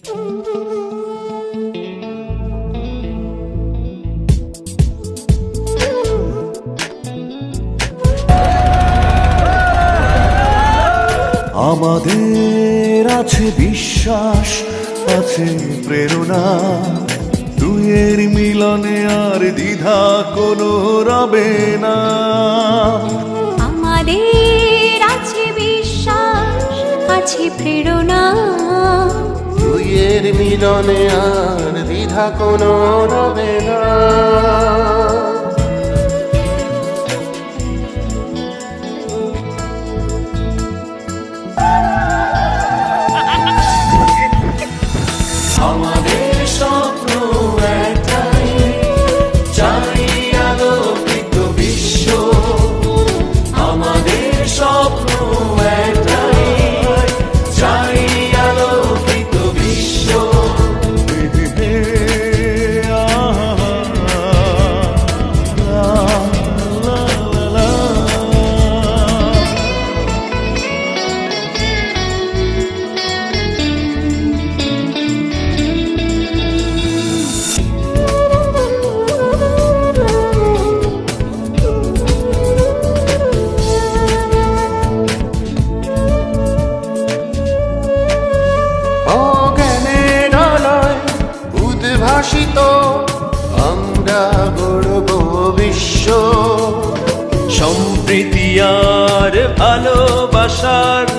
আমাদের আছে বিশ্বাস, আছে প্রেরণা, দুয়ের মিলনে আর দ্বিধা কোনো রবে না। আমাদের আছে বিশ্বাস, আছে প্রেরণা, দুইয়ের মিলনে আর দ্বিধা কোনো রবে না। আমাদের স্বপ্ন একটাই, চাই আলোকিত বিশ্ব। আমাদের স্বপ্ন একটাই, চাই আলোকিত বিশ্ব। উদ্ভাসিত আমরা গড়ব বিশ্ব। সম্প্রীতি আর ভালোবাসার